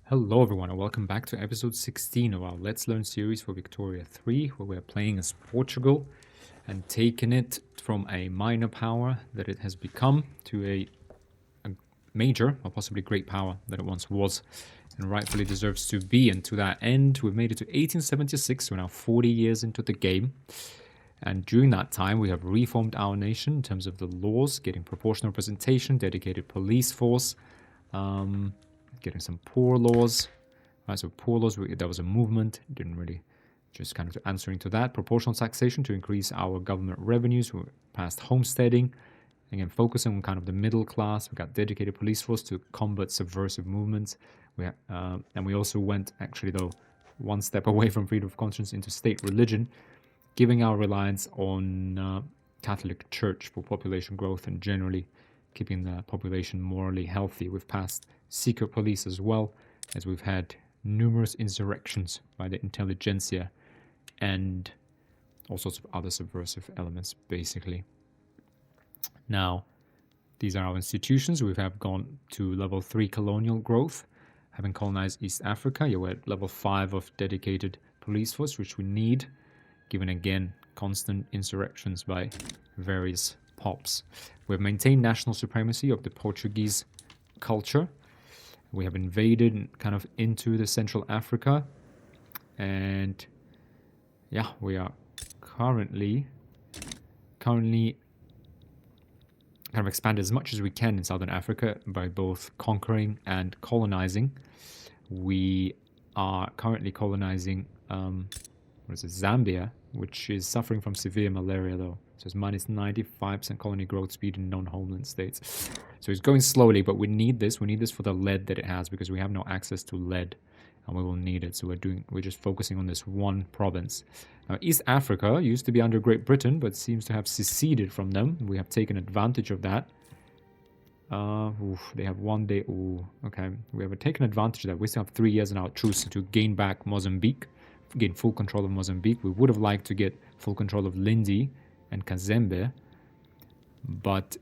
Hello everyone and welcome back to episode 16 of our Let's Learn series for Victoria 3, where we're playing as Portugal and taking it from a minor power that it has become to a major or possibly great power that it once was and rightfully deserves to be. And to that end, we've made it to 1876, so we're now 40 years into the game. And during that time, we have reformed our nation in terms of the laws, getting proportional representation, dedicated police force, getting some poor laws. Right, so poor laws, there was a movement, didn't really, just kind of answering to that. Proportional taxation to increase our government revenues. We passed homesteading, again focusing on kind of the middle class. We got dedicated police force to combat subversive movements. And we also went, actually though, one step away from freedom of conscience into state religion, giving our reliance on Catholic Church for population growth and generally keeping the population morally healthy. We've passed secret police as well, as we've had numerous insurrections by the intelligentsia and all sorts of other subversive elements, basically. Now, these are our institutions. We have gone to level 3 colonial growth, having colonized East Africa. Yeah, we're at level 5 of dedicated police force, which we need, given again constant insurrections by various pops. We have maintained national supremacy of the Portuguese culture. We have invaded kind of into the Central Africa, and yeah, we are currently kind of expanded as much as we can in Southern Africa by both conquering and colonizing. We are currently colonizing Zambia, which is suffering from severe malaria though. So it's minus 95% colony growth speed in non-homeland states. So it's going slowly, but we need this. We need this for the lead that it has, because we have no access to lead, and we will need it. So we're just focusing on this one province. Now, East Africa used to be under Great Britain, but seems to have seceded from them. We have taken advantage of that. They have 1 day. Okay. We have taken advantage of that. We still have 3 years in our truce to gain back Mozambique, gain full control of Mozambique. We would have liked to get full control of Lindi and Kazembe, but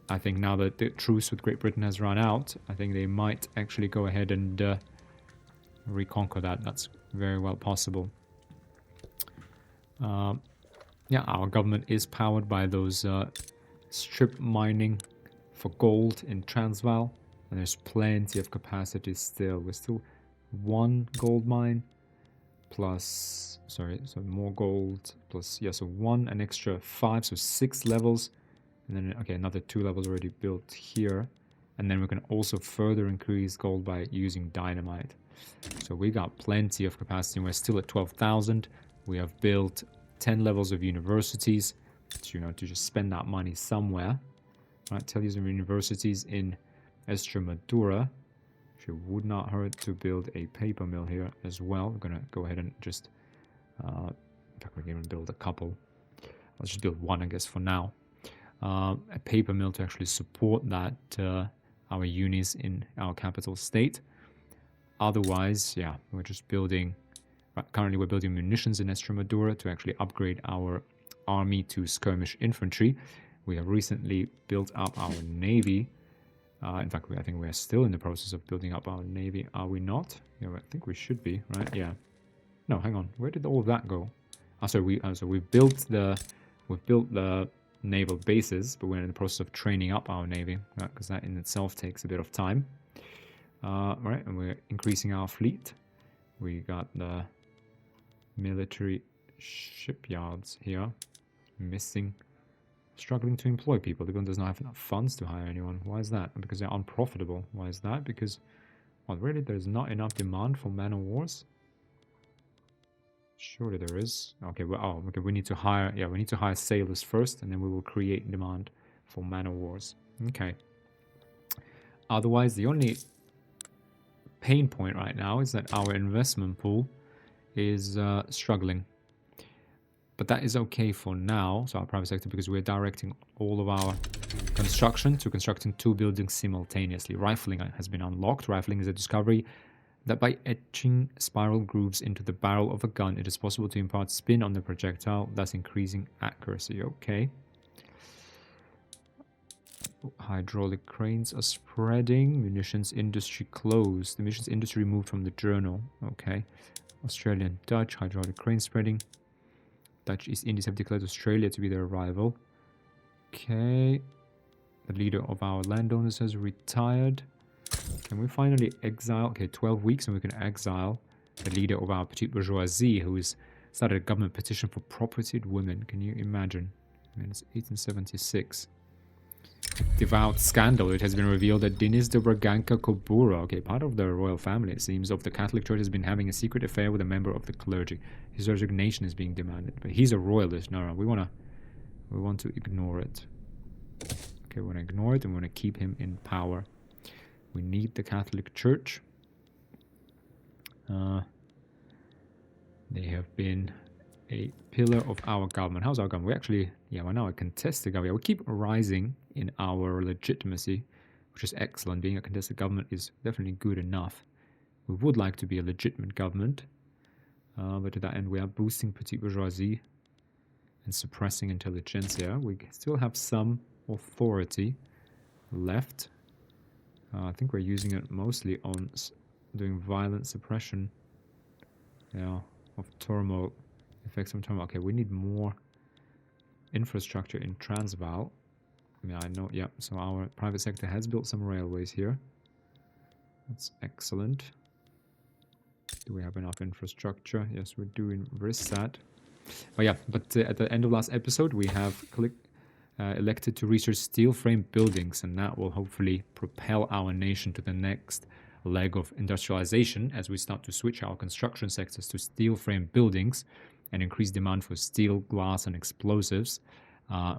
I think now that the truce with Great Britain has run out, I think they might actually go ahead and reconquer that. That's very well possible. Yeah, our government is powered by those strip mining for gold in Transvaal, and there's plenty of capacity still. We're still one gold mine plus, sorry, so more gold plus, yeah, so an extra 5, so 6 levels. And then, okay, another 2 levels already built here. And then we can also further increase gold by using dynamite. So we got plenty of capacity. We're still at 12,000. We have built 10 levels of universities, to just spend that money somewhere. Right, tell you some universities in Extremadura. It would not hurt to build a paper mill here as well. We're gonna go ahead and just, in fact, we're gonna build a couple. Let's just build one, I guess, for now. A paper mill to actually support that our unis in our capital state. Otherwise, yeah, we're just building. Currently, we're building munitions in Extremadura to actually upgrade our army to skirmish infantry. We have recently built up our navy. In fact, I think we are still in the process of building up our navy. Are we not? Yeah, I think we should be, right? Yeah. No, hang on. Where did all of that go? So we've built the naval bases, but we're in the process of training up our navy, because that in itself takes a bit of time. Right, and we're increasing our fleet. We got the military shipyards here missing. Struggling to employ people. The government does not have enough funds to hire anyone. Why is that? Because they're unprofitable. Why is that? Because, well, really, there's not enough demand for man o' wars. Surely there is. Okay, well, okay, we need to hire. Yeah, we need to hire sailors first, and then we will create demand for man o' wars. Okay. Otherwise, the only pain point right now is that our investment pool is struggling. But that is okay for now, so our private sector, because we're directing all of our construction to constructing 2 buildings simultaneously. Rifling has been unlocked. Rifling is a discovery that by etching spiral grooves into the barrel of a gun, it is possible to impart spin on the projectile, thus increasing accuracy. Okay. Hydraulic cranes are spreading. Munitions industry closed. The munitions industry removed from the journal. Okay. Australian Dutch hydraulic crane spreading. Dutch East Indies have declared Australia to be their rival. Okay. The leader of our landowners has retired. Can we finally exile? Okay, 12 weeks and we can exile the leader of our petite bourgeoisie who has started a government petition for property of women. Can you imagine? I mean, it's 1876. Devout scandal. It has been revealed that Denis de Bragança Cobura, okay, part of the royal family, it seems, of the Catholic Church has been having a secret affair with a member of the clergy. His resignation is being demanded. But he's a royalist. No, we want to ignore it. Okay, we want to ignore it and we want to keep him in power. We need the Catholic Church. They have been a pillar of our government. How's our government? We actually, we're now a contested government. We keep rising in our legitimacy, which is excellent. Being a contested government is definitely good enough. We would like to be a legitimate government, but to that end, we are boosting petite bourgeoisie and suppressing intelligentsia. We still have some authority left. I think we're using it mostly on doing violent suppression, of turmoil, effects from turmoil. Okay, we need more infrastructure in Transvaal. I know, so our private sector has built some railways here. That's excellent. Do we have enough infrastructure? Yes, we're doing RISAT. But at the end of last episode, we have elected to research steel frame buildings, and that will hopefully propel our nation to the next leg of industrialization as we start to switch our construction sectors to steel frame buildings and increase demand for steel, glass, and explosives.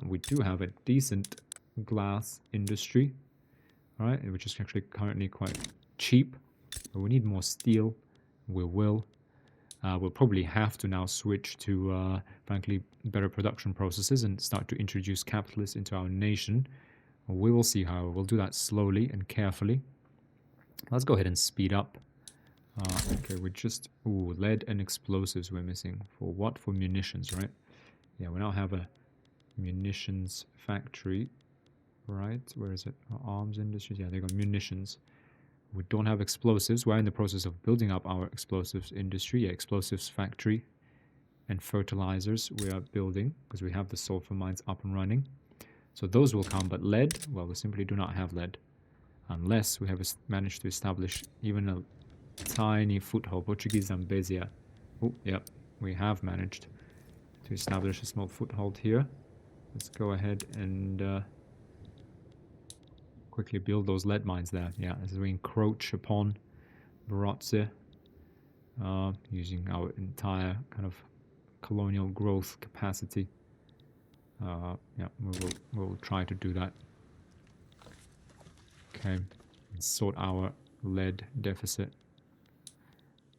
We do have a decent glass industry, right, which is actually currently quite cheap, but we need more steel. We will. We'll probably have to now switch to, frankly, better production processes and start to introduce capitalists into our nation. We will see, however. We'll do that slowly and carefully. Let's go ahead and speed up. Okay, we just... Ooh, lead and explosives we're missing. For what? For munitions, right? Yeah, we now have a munitions factory, right? Where is it? Arms industries. Yeah, they got munitions. We don't have explosives. We're in the process of building up our explosives industry. Yeah, explosives factory and fertilizers we are building because we have the sulfur mines up and running. So those will come, but lead, well, we simply do not have lead unless we have managed to establish even a tiny foothold. Portuguese Zambezia. Oh, yeah, we have managed to establish a small foothold here. Let's go ahead and quickly build those lead mines there. Yeah, as we encroach upon Baratze, using our entire kind of colonial growth capacity. We'll try to do that. Okay, and sort our lead deficit.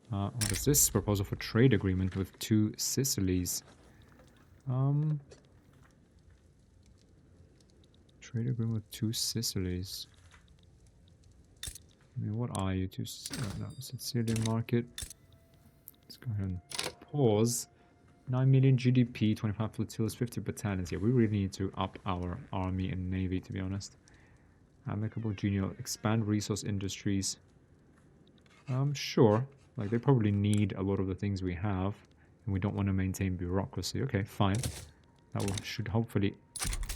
What is this? Proposal for trade agreement with 2 Sicilies. Trade agreement with 2 Sicilies. I mean, what are you? Sicilian market. Let's go ahead and pause. 9 million GDP, 25 flotillas, 50 battalions. Yeah, we really need to up our army and navy, to be honest. Amicable junior, expand resource industries. Sure. Like, they probably need a lot of the things we have, and we don't want to maintain bureaucracy. Okay, fine. That should hopefully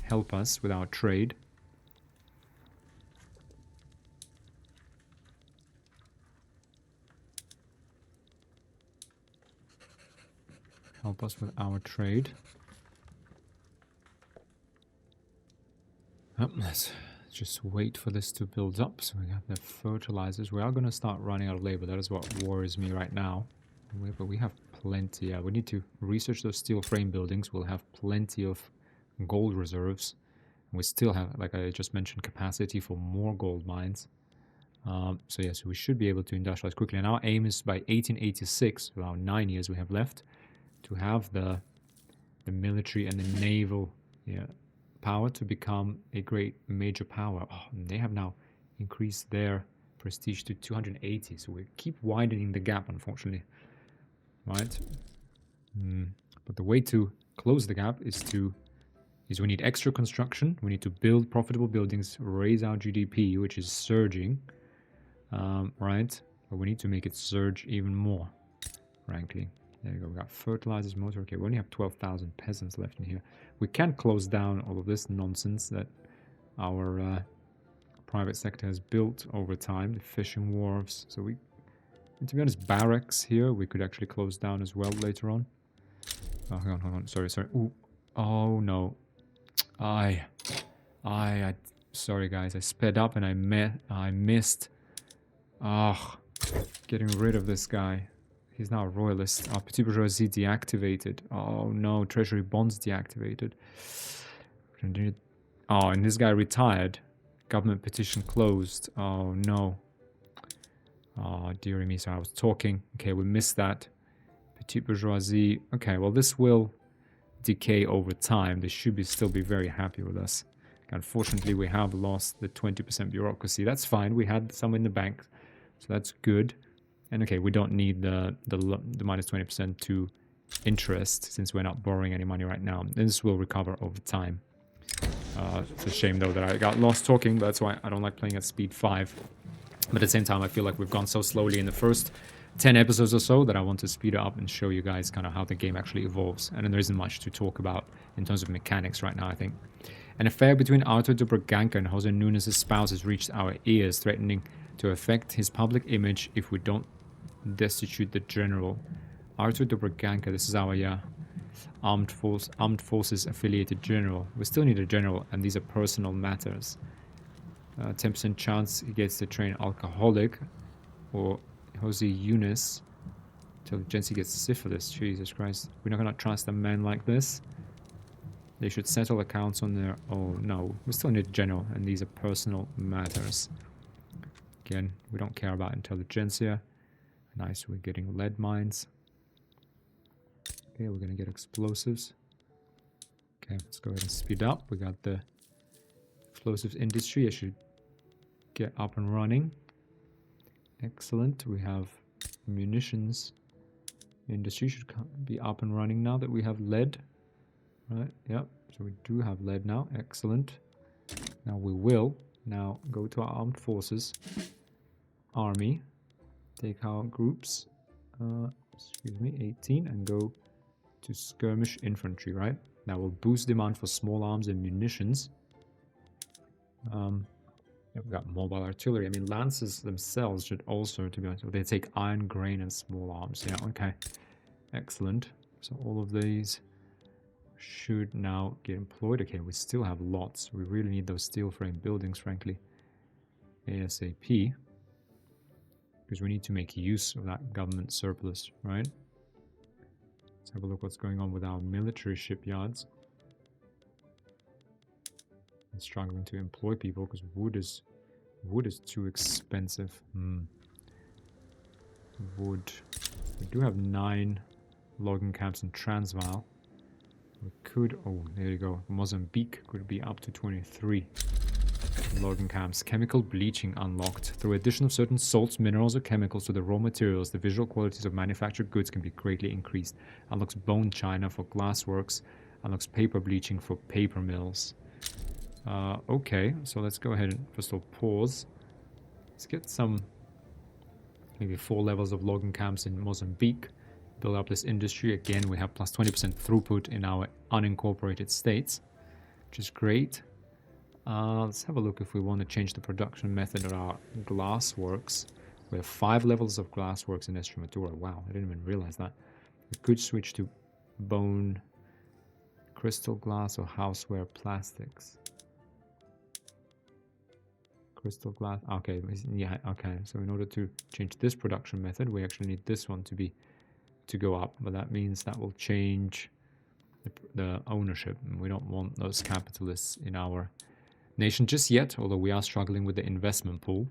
help us with our trade. Help us with our trade. Let's just wait for this to build up. So we have the fertilizers. We are going to start running out of labor. That is what worries me right now. But we have plenty. Yeah, we need to research those steel frame buildings. We'll have plenty of gold reserves. We still have, like I just mentioned, capacity for more gold mines. So we should be able to industrialize quickly. And our aim is by 1886, around 9 years we have left, to have the military and the naval power to become a great major power. Oh, and they have now increased their prestige to 280. So we keep widening the gap, unfortunately. Right? But the way to close the gap is to is we need extra construction. We need to build profitable buildings, raise our GDP, which is surging, right? But we need to make it surge even more, frankly. There you go. We got fertilizers, motor. Okay, we only have 12,000 peasants left in here. We can close down all of this nonsense that our private sector has built over time, the fishing wharves. So we, to be honest, barracks here we could actually close down as well later on. Oh, hang on. Sorry. Ooh. Oh no. Sorry guys, I sped up and I missed. Ah, getting rid of this guy. He's now a royalist. Oh, Petit Bourgeoisie deactivated. Oh no, treasury bonds deactivated. Oh, and this guy retired. Government petition closed. Oh no. Oh, dearie me, so I was talking. Okay, we missed that. Petit Bourgeoisie. Okay, well this will decay over time. They should still be very happy with us. Unfortunately, we have lost the 20% bureaucracy. That's fine. We had some in the bank, so that's good. And okay, we don't need the minus 20% to interest since we're not borrowing any money right now. This will recover over time. It's a shame though that I got lost talking. But that's why I don't like playing at speed 5. But at the same time, I feel like we've gone so slowly in the first 10 episodes or so that I want to speed it up and show you guys kind of how the game actually evolves. And then there isn't much to talk about in terms of mechanics right now, I think. An affair between Artur de Bragança and Jose Nunes' spouse has reached our ears, threatening to affect his public image if we don't destitute the general. Artur de Bragança, this is our armed forces affiliated general. We still need a general, and these are personal matters. 10% chance he gets to train alcoholic, or Jose Yunus till Jensi gets syphilis. Jesus Christ, we're not gonna trust a man like this. They should settle accounts on their own. No, we still need a general, and these are personal matters. Again, we don't care about intelligentsia. Nice, we're getting lead mines. Okay, we're gonna get explosives. Okay, let's go ahead and speed up. We got the explosives industry. I should get up and running. Excellent. We have munitions industry should be up and running now that we have lead. Right, yep. So we do have lead now. Excellent. Now we will now go to our armed forces. Army. Take our groups. Excuse me, 18, and go to skirmish infantry, right? Now we'll boost demand for small arms and munitions. Yeah, we've got mobile artillery. I mean, lances themselves should also, to be honest, they take iron, grain, and small arms. Yeah, okay. Excellent. So all of these should now get employed. Okay, we still have lots. We really need those steel frame buildings, frankly. ASAP. Because we need to make use of that government surplus, right? Let's have a look what's going on with our military shipyards. I'm struggling to employ people because wood is too expensive. Wood. We do have 9 logging camps in Transvaal. We could, oh, there you go. Mozambique could be up to 23 logging camps. Chemical bleaching unlocked. Through addition of certain salts, minerals, or chemicals to the raw materials, the visual qualities of manufactured goods can be greatly increased. Unlocks bone china for glassworks. Unlocks paper bleaching for paper mills. Okay, so let's go ahead and first of all pause. Let's get some, maybe 4 levels of logging camps in Mozambique. Build up this industry. Again, we have plus 20% throughput in our unincorporated states, which is great. Let's have a look if we want to change the production method of our glassworks. We have 5 levels of glassworks in Estremadura. Wow, I didn't even realize that. We could switch to bone, crystal glass, or houseware plastics. Crystal glass. Okay, yeah, okay. So in order to change this production method, we actually need this one to go up, but that means that will change the ownership, and we don't want those capitalists in our nation just yet, although we are struggling with the investment pool.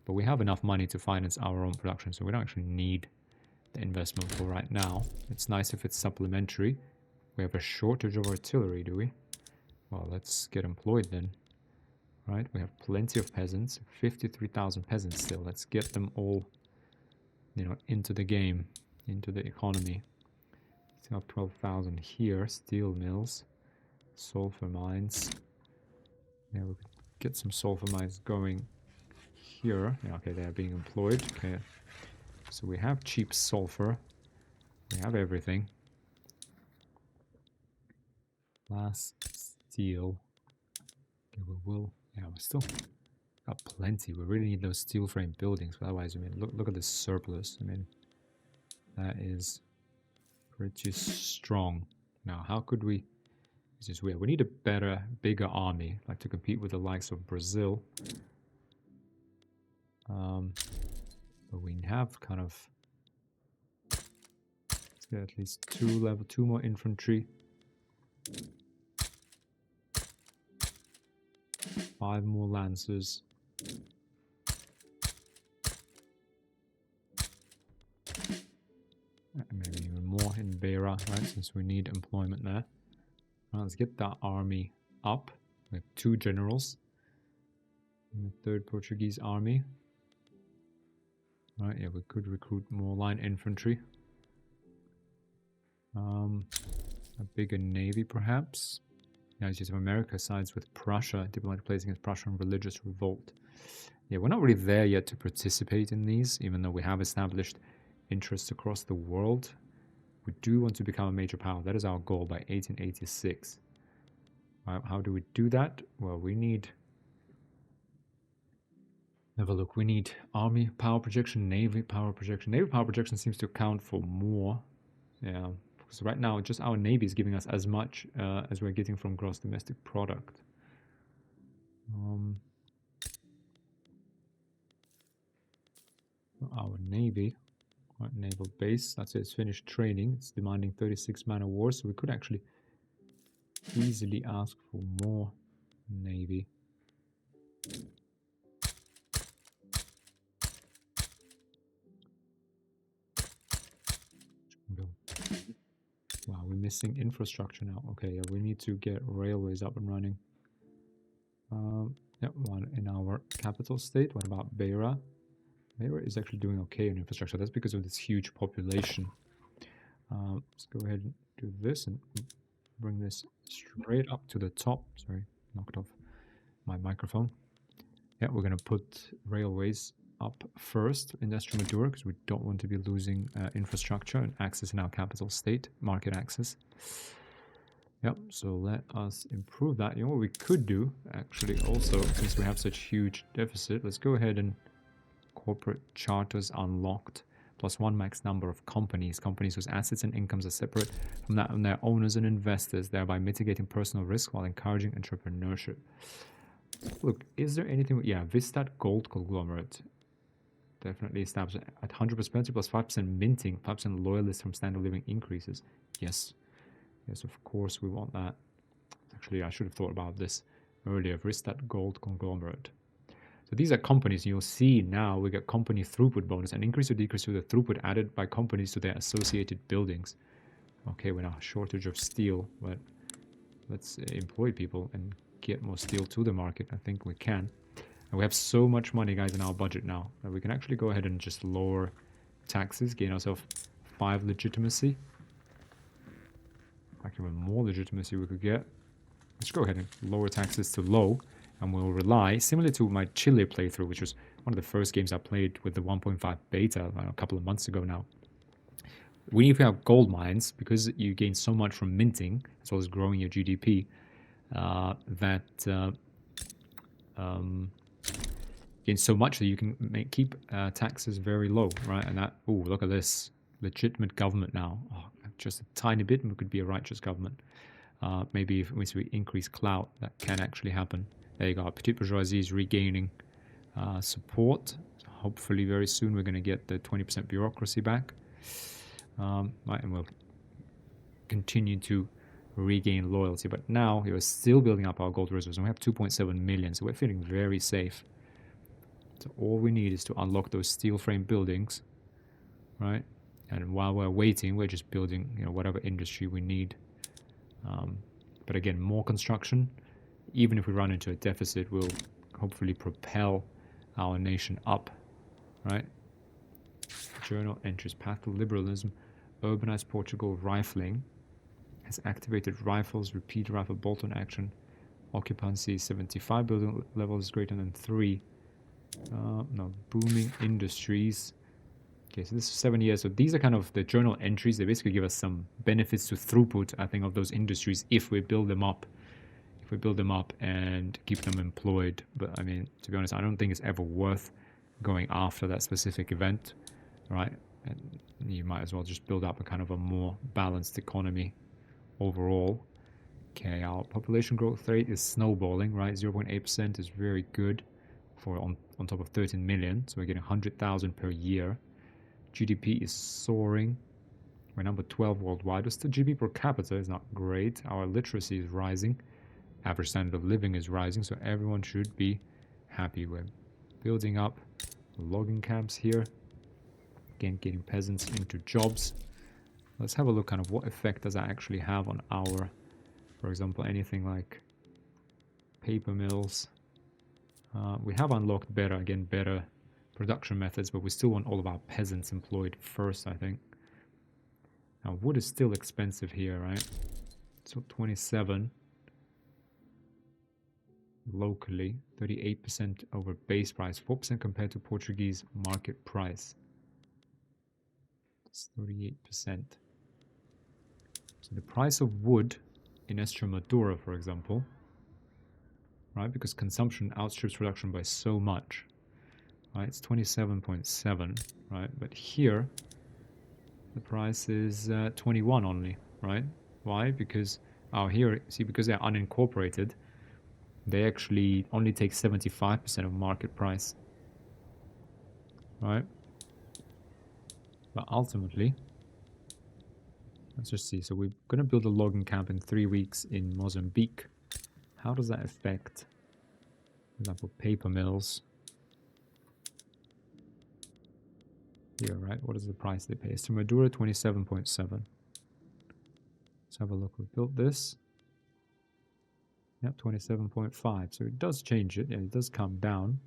But we have enough money to finance our own production, so we don't actually need the investment pool right now. It's nice if it's supplementary. We have a shortage of artillery, do we? Well, let's get employed then. Right, we have plenty of peasants, 53,000 peasants still. Let's get them all, into the game, into the economy. Still have 12,000 here, steel mills. sulfur mines. Yeah, we could get some sulfur mines going here. Yeah, okay, they are being employed. Okay, so we have cheap sulfur. We have everything. Glass, steel. Okay, we will. Yeah, we still got plenty. We really need those steel frame buildings. Otherwise, I mean, look at this surplus. I mean, that is pretty strong. Now, how could we? This is weird. We need a better, bigger army, like to compete with the likes of Brazil. But we have kind of. Let's get at least two more infantry. 5 more lancers. Maybe even more in Beira, right? Since we need employment there. Right, let's get that army up. We have 2 generals. And the 3rd Portuguese army. Right, yeah, we could recruit more line infantry. A bigger navy, perhaps. Yeah, it's just America sides with Prussia, diplomatic place against Prussia and religious revolt. Yeah, we're not really there yet to participate in these, even though we have established interests across the world. We do want to become a major power. That is our goal by 1886. Right, how do we do that? Well, we need... Have a look. We need army power projection, navy power projection. Navy power projection seems to account for more. Yeah, because right now just our navy is giving us as much as we're getting from gross domestic product. Our navy, right, naval base, that's it, it's finished training. It's demanding 36 man of war, so we could actually easily ask for more navy. Wow, we're missing infrastructure now. Okay, yeah, we need to get railways up and running. Yeah, one in our capital state. What about Beira? Beira is actually doing okay in infrastructure. That's because of this huge population. Let's go ahead and do this and bring this straight up to the top. Sorry, knocked off my microphone. Yeah, we're going to put railways up first in Extremadura because we don't want to be losing infrastructure and access in our capital state, market access. Yep, so let us improve that. You know what we could do, actually, also, since we have such huge deficit, let's go ahead and corporate charters unlocked, +1 max number of companies whose assets and incomes are separate from that of their owners and investors, thereby mitigating personal risk while encouraging entrepreneurship. Look, is there anything... Yeah, Vistat Gold Conglomerate. Definitely established at 100% plus 5% minting, 5% loyalists from standard living increases. Yes. Yes, of course we want that. Actually, I should have thought about this earlier. Vistat Gold Conglomerate. So these are companies. You'll see now we get company throughput bonus, an increase or decrease to the throughput added by companies to their associated buildings. Okay, we're now shortage of steel, but let's employ people and get more steel to the market. I think we can. And we have so much money, guys, in our budget now that we can actually go ahead and just lower taxes, gain ourselves 5 legitimacy. Actually, more legitimacy we could get. Let's go ahead and lower taxes to low, and we'll rely, similar to my Chile playthrough, which was one of the first games I played with the 1.5 beta a couple of months ago now. We need to have gold mines because you gain so much from minting as well as growing your GDP gain so much that you can keep taxes very low, right? And that, oh, look at this, legitimate government now. Oh, just a tiny bit, and we could be a righteous government. Maybe if we increase clout, that can actually happen. There you go. Petite bourgeoisie is regaining support. Hopefully, very soon we're going to get the 20% bureaucracy back. Right, and we'll continue to regain loyalty. But now we're still building up our gold reserves, and we have 2.7 million, so we're feeling very safe. So all we need is to unlock those steel frame buildings, right? And while we're waiting, we're just building, whatever industry we need. But again, more construction, even if we run into a deficit, will hopefully propel our nation up, right? Journal entries, path to liberalism, urbanized Portugal, rifling. Has activated rifles, repeat rifle bolt-on action. Occupancy 75, building level is greater than 3. No, booming industries. Okay, so this is 7 years. So these are kind of the journal entries. They basically give us some benefits to throughput, I think, of those industries if we build them up. If we build them up and keep them employed. But I mean, to be honest, I don't think it's ever worth going after that specific event, right? And you might as well just build up a kind of a more balanced economy overall. Okay, our population growth rate is snowballing, right? 0.8% is very good for on top of 13 million. So we're getting 100,000 per year. GDP is soaring. We're number 12 worldwide. But still, GDP per capita is not great. Our literacy is rising. Average standard of living is rising. So everyone should be happy. We're building up logging camps here. Again, getting peasants into jobs. Let's have a look kind of what effect does that actually have on our, for example, anything like paper mills. We have unlocked better production methods, but we still want all of our peasants employed first, I think. Now, wood is still expensive here, right? So 27 locally, 38% over base price, 4% compared to Portuguese market price. It's 38%. So the price of wood in Extremadura, for example, right, because consumption outstrips production by so much, right, it's 27.7, right, but here the price is 21 only, right? Why? Because here, see, because they're unincorporated, they actually only take 75% of market price, right? But ultimately, let's just see. So we're going to build a logging camp in 3 weeks in Mozambique. How does that affect, for example, paper mills? Here, right? What is the price they pay? Extremadura, 27.7. Let's have a look. We built this. Yep, 27.5. So it does change it. Yeah, it does come down.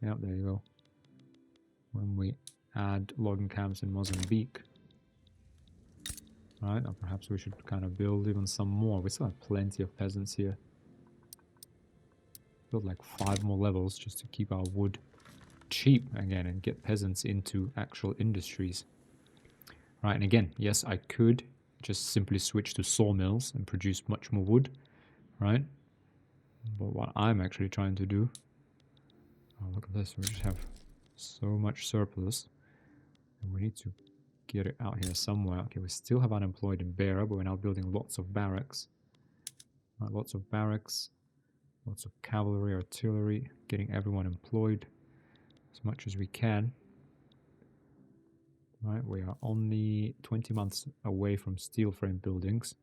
Yep, there you go. When we add logging camps in Mozambique. Right, or perhaps we should kind of build even some more. We still have plenty of peasants here. Build like 5 more levels just to keep our wood cheap again and get peasants into actual industries. Right, and again, yes, I could just simply switch to sawmills and produce much more wood, right? But what I'm actually trying to do, oh, look at this, we just have so much surplus, and we need to get it out here somewhere. Okay, we still have unemployed in Beira, but we're now building lots of barracks. Right, lots of barracks, lots of cavalry, artillery, getting everyone employed as much as we can. Right, we are only 20 months away from steel frame buildings.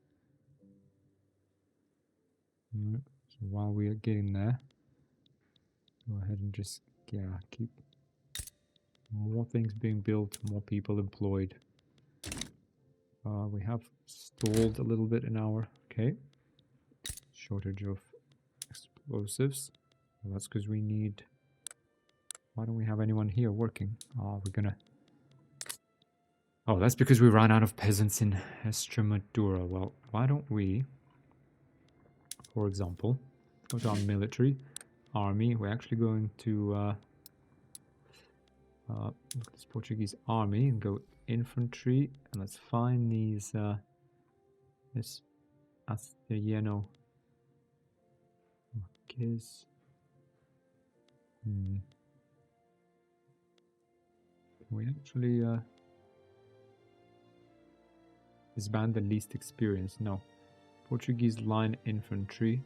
Right, so while we are getting there, go ahead and just keep more things being built, more people employed. We have stalled a little bit in our, shortage of explosives. Well, that's because we need, why don't we have anyone here working? Oh, that's because we ran out of peasants in Extremadura. Well, why don't we, for example, go to our military army. We're actually going to look at this Portuguese army and go infantry, and let's find these this Asturiano Marquez. We actually disband the least experienced. No, Portuguese line infantry.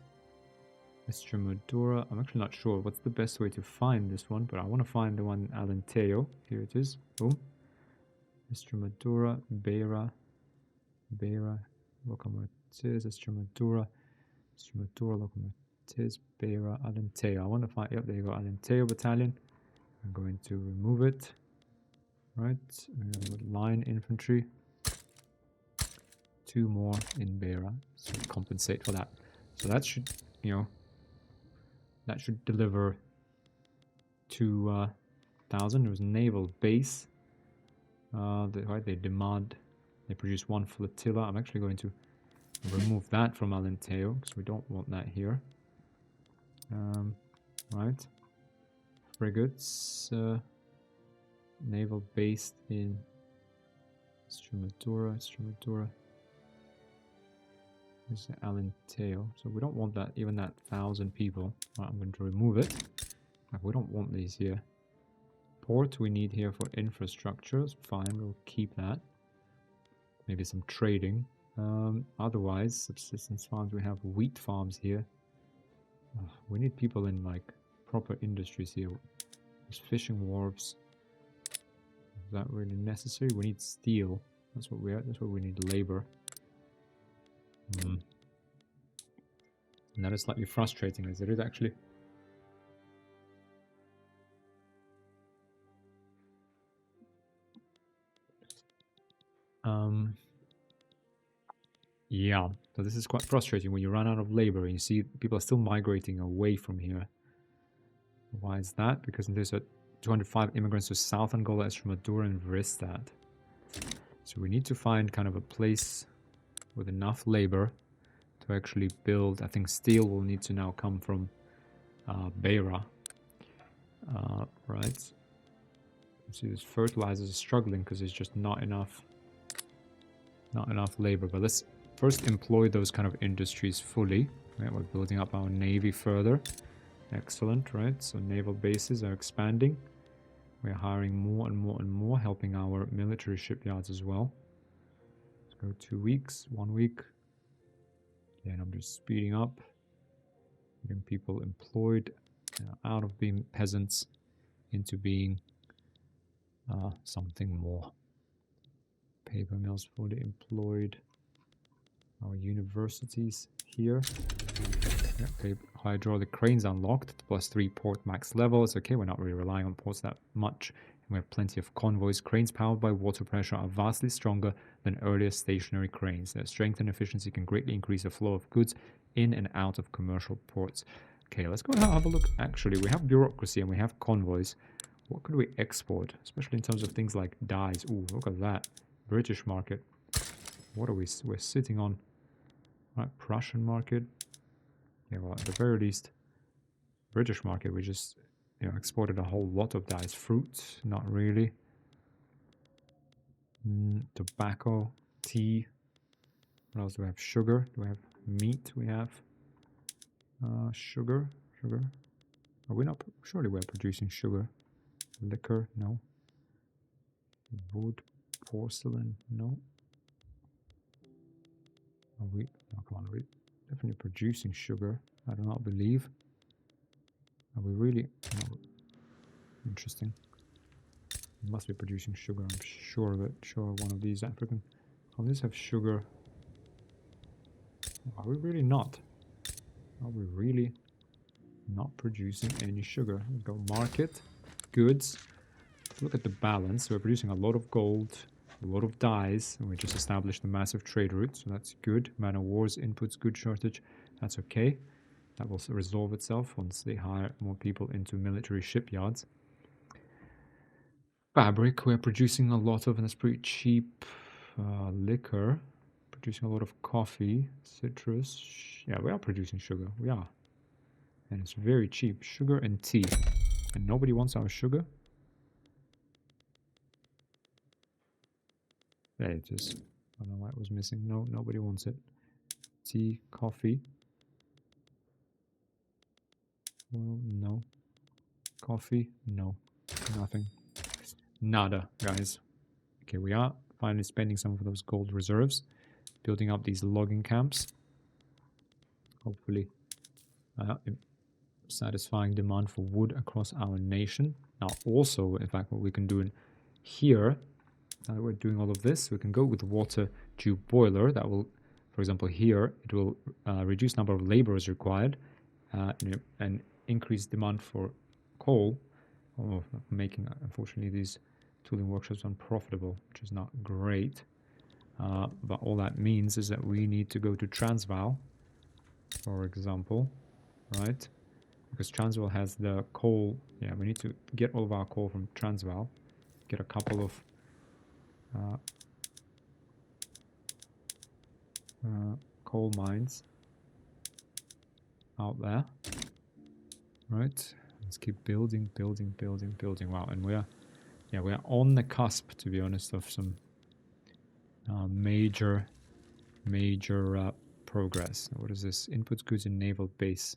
Extremadura. I'm actually not sure what's the best way to find this one, but I want to find the one Alentejo. Here it is. Boom. Extremadura, Beira, Locomotives, Extremadura, Locomotives, Beira, Alentejo. I want to find, yep, there you go, Alentejo battalion. I'm going to remove it. Right, line infantry. 2 more in Beira, so compensate for that. So that should, that should deliver 2,000. There was a naval base. They produce 1 flotilla. I'm actually going to Remove that from Alenteo, because we don't want that here. Right. Frigates. Naval based in Extremadura. This is Alenteo. So we don't want that, even that 1,000 people. Right, I'm going to remove it. Like, we don't want these here. Port we need here for infrastructure. Fine, we'll keep that. Maybe some trading. Otherwise, subsistence farms. We have wheat farms here. We need people in like proper industries here. There's fishing wharves. Is that really necessary? We need steel. That's what we need labor. And that is slightly frustrating as it is actually. Yeah, so this is quite frustrating when you run out of labor and you see people are still migrating away from here. Why is that? Because there's 205 immigrants to South Angola, Extremadura, and Vristad. So we need to find kind of a place with enough labor to actually build. I think steel will need to now come from Beira. Right. See, this fertilizers are struggling because there's just not enough labor. But let's first employ those kind of industries fully. Right? We're building up our navy further. Excellent, right? So naval bases are expanding. We're hiring more and more and more, helping our military shipyards as well. Let's go 2 weeks, 1 week. Yeah, and I'm just speeding up. Getting people employed, out of being peasants into being something more. Paper mills fully employed. Our universities here. Yeah, okay, hydraulic cranes unlocked, +3 port max level. It's okay, we're not really relying on ports that much. And we have plenty of convoys. Cranes powered by water pressure are vastly stronger than earlier stationary cranes. Their strength and efficiency can greatly increase the flow of goods in and out of commercial ports. Okay, let's go and have a look. Actually, we have bureaucracy and we have convoys. What could we export? Especially in terms of things like dyes. Ooh, look at that. British market. What are we're sitting on? Right, Prussian market. Yeah, well, at the very least, British market, we just, exported a whole lot of dyes. Fruits, not really. Tobacco, tea. What else do we have? Sugar. Do we have meat? We have sugar. Are we not? Surely we're producing sugar. Liquor, no. Wood, porcelain, no. Are we? No, come on, are we definitely producing sugar? I do not believe. Are we really? No. Interesting. We must be producing sugar, I'm sure of it. Sure, one of these African colonies have sugar. Are we really not? Are we really not producing any sugar? Let's go market, goods. Let's look at the balance. We're producing a lot of gold, a lot of dyes, and we just established a massive trade route, so that's good. Man of War's inputs, good shortage, that's okay. That will resolve itself once they hire more people into military shipyards. Fabric, we're producing a lot of, and it's pretty cheap. Liquor, producing a lot of coffee, citrus. Yeah, we are producing sugar, we are. And it's very cheap, sugar and tea. And nobody wants our sugar? There it is. I don't know why it was missing. No, nobody wants it. Tea, coffee. Well, no. Coffee, no. Nothing. Nada, guys. Okay, we are finally spending some of those gold reserves, building up these logging camps. Hopefully, satisfying demand for wood across our nation. Now, also, in fact, what we can do in here, now that we're doing all of this, we can go with water tube boiler. That will, for example, here, it will reduce number of laborers required and increase demand for coal, making, unfortunately, these tooling workshops unprofitable, which is not great. But all that means is that we need to go to Transvaal, for example, right? Because Transvaal has the coal. Yeah, we need to get all of our coal from Transvaal. Get a couple of coal mines out there. Right, let's keep building. Wow, and we're on the cusp, to be honest, of some major progress. What is this? Inputs goods in naval base.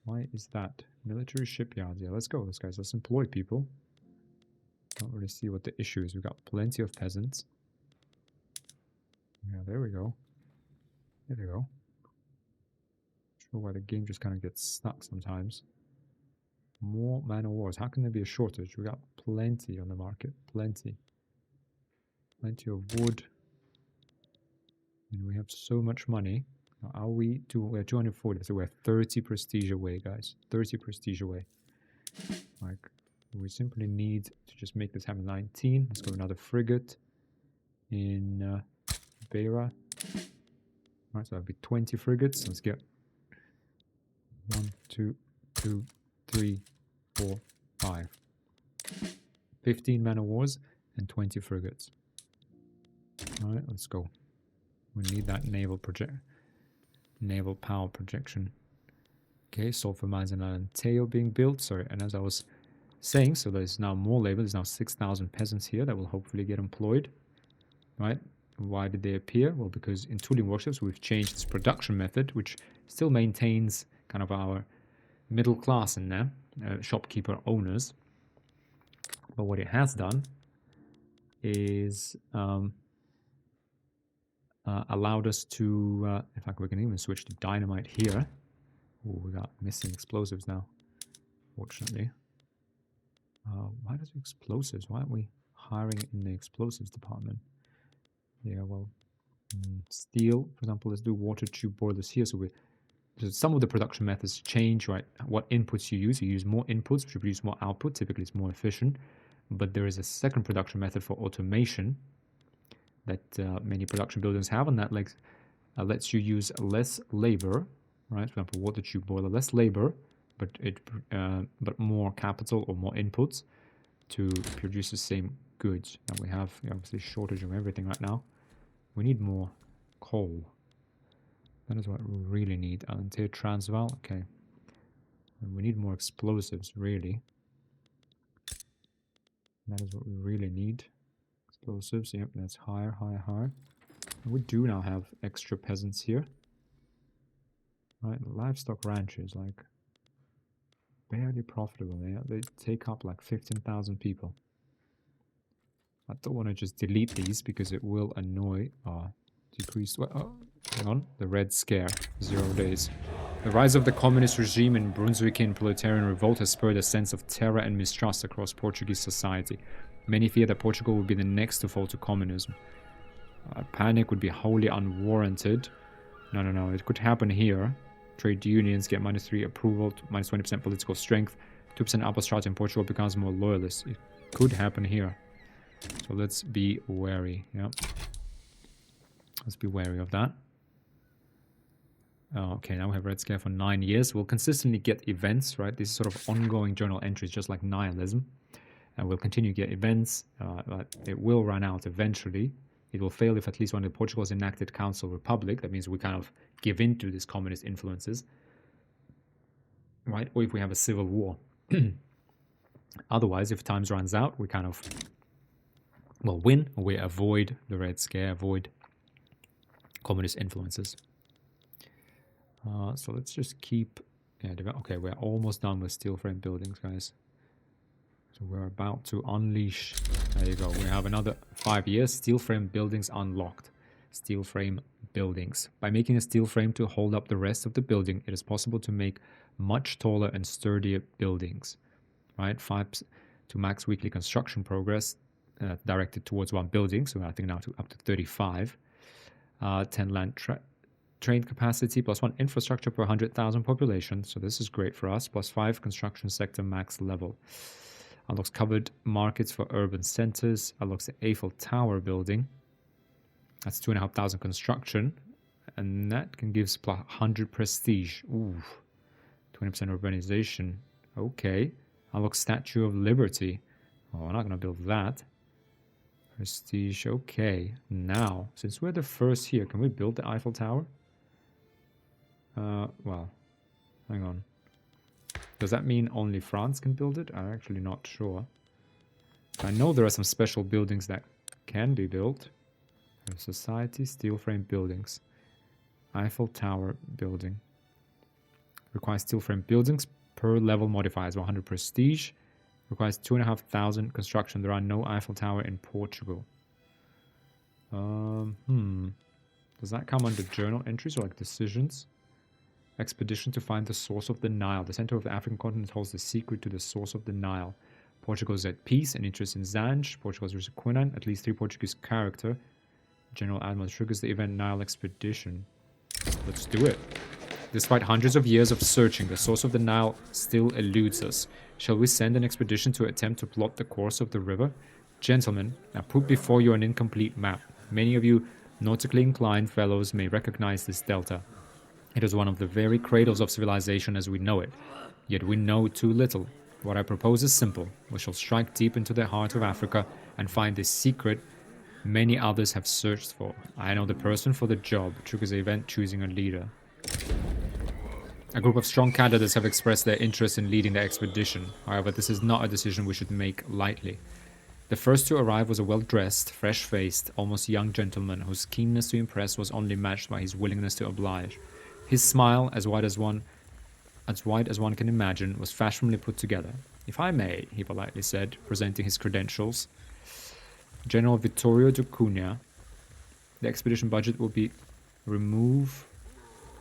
Why is that? Military shipyards. Yeah, let's go, guys. Let's employ people. Don't really see what the issue is. We've got plenty of peasants. Yeah, there we go. There we go. Not sure why the game just kind of gets stuck sometimes. More man of wars. How can there be a shortage? We got plenty on the market. Plenty of wood. And we have so much money. Now, are we we're 240, so we're 30 prestige away, guys. 30 prestige away. Like, we simply need to just make this happen. 19. Let's go another frigate in Beira. Right, so that'll be 20 frigates. Let's get 1, 2, 3, 4, 5. 15 man of wars and 20 frigates. Alright, let's go. We need that naval power projection. Okay, sulfur mines in Anteo being built. Sorry, and as I was saying, so there's now more labor. There's now 6,000 peasants here that will hopefully get employed. Right? Why did they appear? Well, because in tooling workshops we've changed this production method, which still maintains kind of our middle class in there, shopkeeper owners. But what it has done is allowed us to, in fact, we can even switch to dynamite here. Oh, we got missing explosives now, fortunately. Why does explosives? Why aren't we hiring in the explosives department? Yeah, well, steel, for example, let's do water tube boilers here. So some of the production methods change, right? What inputs you use more inputs, which produce more output. Typically, it's more efficient. But there is a second production method for automation that many production buildings have, and that lets you use less labor, right? For example, water tube boiler, less labor, but more capital or more inputs to produce the same goods. And we have obviously shortage of everything right now. We need more coal. That is what we really need. Anteo Transvaal, okay. And we need more explosives, really. That is what we really need. Explosives, yep, that's higher. And we do now have extra peasants here. Right, livestock ranches, like, barely profitable. They take up like 15,000 people. I don't want to just delete these because it will annoy decrease. Hang on, the Red Scare, 0 days. The rise of the communist regime in Brunswickian proletarian revolt has spurred a sense of terror and mistrust across Portuguese society. Many fear that Portugal will be the next to fall to communism. Panic would be wholly unwarranted. No, it could happen here. Trade unions get -3 approval, -20% political strength, 2% upper strata in Portugal becomes more loyalist. It could happen here. So let's be wary, yeah. Let's be wary of that. Okay, now we have Red Scare for 9 years. We'll consistently get events, right? These sort of ongoing journal entries, just like nihilism. And we'll continue to get events, but it will run out eventually. It will fail if at least one of Portugal's enacted council republic. That means we kind of give in to these communist influences, right? Or if we have a civil war. Otherwise, if times runs out, we kind of, well, win, or we avoid the Red Scare, avoid communist influences. So let's just keep, okay, we're almost done with steel frame buildings, guys. So we're about to unleash, there you go, we have another 5 years, steel frame buildings unlocked. Steel frame buildings. By making a steel frame to hold up the rest of the building, it is possible to make much taller and sturdier buildings, right? 5 to max weekly construction progress directed towards one building, so I think now up to 35. 10 land trained capacity, +1 infrastructure per 100,000 population, so this is great for us, +5 construction sector max level. Unlocks covered markets for urban centers, unlocks the Eiffel Tower building. That's 2,500 construction, and that can give +100 prestige. Ooh, 20% urbanization. Okay. Unlocks Statue of Liberty. Oh, we're not going to build that. Prestige. Okay. Now, since we're the first here, can we build the Eiffel Tower? Well, hang on. Does that mean only France can build it? I'm actually not sure. I know there are some special buildings that can be built. Society, steel frame buildings. Eiffel Tower building. Requires steel frame buildings per level modifiers. 100 prestige. Requires 2,500 construction. There are no Eiffel Tower in Portugal. Does that come under journal entries or like decisions? Expedition to find the source of the Nile. The center of the African continent holds the secret to the source of the Nile. Portugal is at peace and interest in Zanj. Portugal has reached quinine. At least 3 Portuguese character. General Admiral triggers the event Nile expedition. Let's do it. Despite hundreds of years of searching, the source of the Nile still eludes us. Shall we send an expedition to attempt to plot the course of the river? Gentlemen, I put before you an incomplete map. Many of you nautically inclined fellows may recognize this delta. It is one of the very cradles of civilization as we know it. Yet we know too little. What I propose is simple. We shall strike deep into the heart of Africa and find this secret many others have searched for. I know the person for the job. Triggers the event choosing a leader. A group of strong candidates have expressed their interest in leading the expedition. However, this is not a decision we should make lightly. The first to arrive was a well-dressed, fresh-faced, almost young gentleman whose keenness to impress was only matched by his willingness to oblige. His smile, as wide as one can imagine, was fashionably put together. If I may, he politely said, presenting his credentials. General Vittorio de Cunha. The expedition budget will be removed.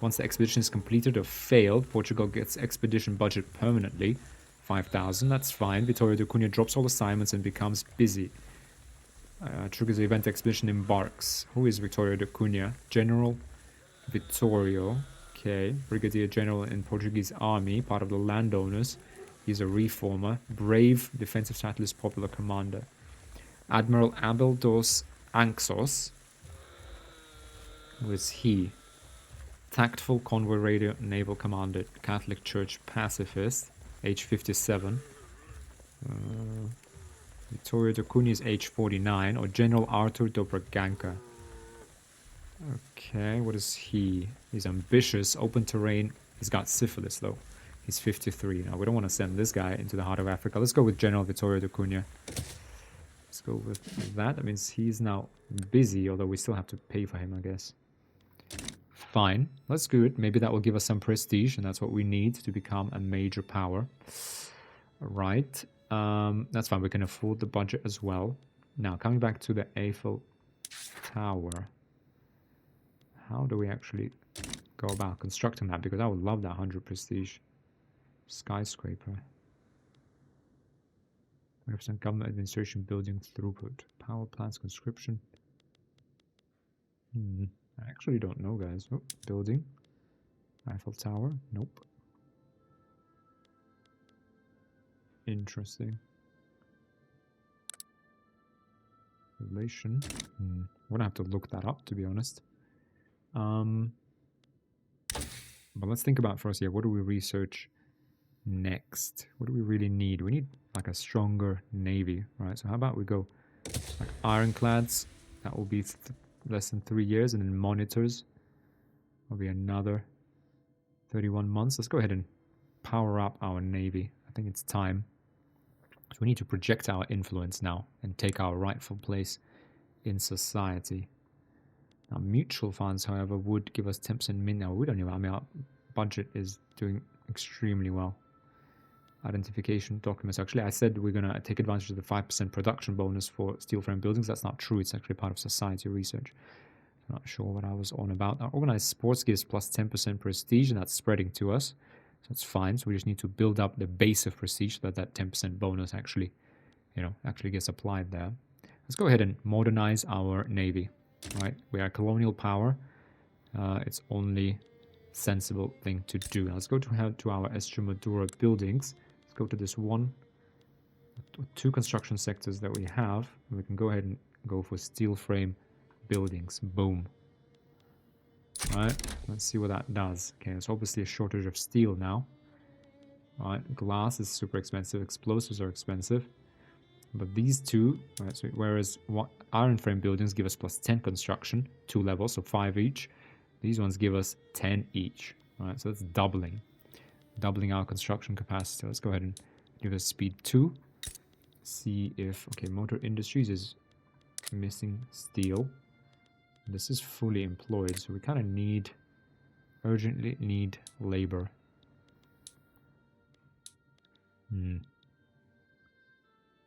Once the expedition is completed or failed, Portugal gets expedition budget permanently. 5,000, that's fine. Vittorio de Cunha drops all assignments and becomes busy. Triggers the event expedition embarks. Who is Vittorio de Cunha? General Vittorio. Okay. Brigadier General in Portuguese army, part of the landowners. He's a reformer. Brave, defensive strategist, popular commander. Admiral Abel dos Anxos. Who is he? Tactful convoy radio, naval commander, Catholic Church pacifist, age 57. Vittorio de Cunha is age 49, or General Arthur do Braganca. Okay, what is he? He's ambitious, open terrain. He's got syphilis though. He's 53. Now we don't want to send this guy into the heart of Africa. Let's go with General Vittorio de Cunha. Let's go with that. That means he's now busy, although we still have to pay for him, I guess. Fine, that's good. Maybe that will give us some prestige, and that's what we need to become a major power. Right, that's fine. We can afford the budget as well. Now, coming back to the Eiffel Tower. How do we actually go about constructing that? Because I would love that 100 prestige skyscraper. 100% government administration building throughput. Power plants conscription. I actually don't know, guys. Oh, building. Eiffel Tower. Nope. Interesting. Relation. I'm gonna have to look that up, to be honest. But let's think about first here. What do we research next? What do we really need? We need like a stronger navy, right? So how about we go like ironclads? That will be less than 3 years, and then monitors will be another 31 months. Let's go ahead and power up our navy. I think it's time. So we need to project our influence now and take our rightful place in society. Now, mutual funds, however, would give us 10% min. Now, we don't even, I mean, our budget is doing extremely well. Identification documents. Actually, I said we're going to take advantage of the 5% production bonus for steel frame buildings. That's not true. It's actually part of society research. I'm not sure what I was on about. Our organized sports gives plus 10% prestige, and that's spreading to us. So it's fine. So we just need to build up the base of prestige so that that 10% bonus actually, actually gets applied there. Let's go ahead and modernize our navy. Right? We are a colonial power. It's only sensible thing to do. Now let's go to our Extremadura buildings. Let's go to this two construction sectors that we have, and we can go ahead and go for steel frame buildings. Boom. All right, let's see what that does. Okay, there's obviously a shortage of steel now. All right, glass is super expensive, explosives are expensive, but these two, right, so whereas iron frame buildings give us plus 10 construction, 2 levels, so 5 each, these ones give us 10 each. Alright, so that's doubling our construction capacity. Let's go ahead and give us speed 2. See if, okay, motor industries is missing steel. This is fully employed, so we kind of urgently need labor.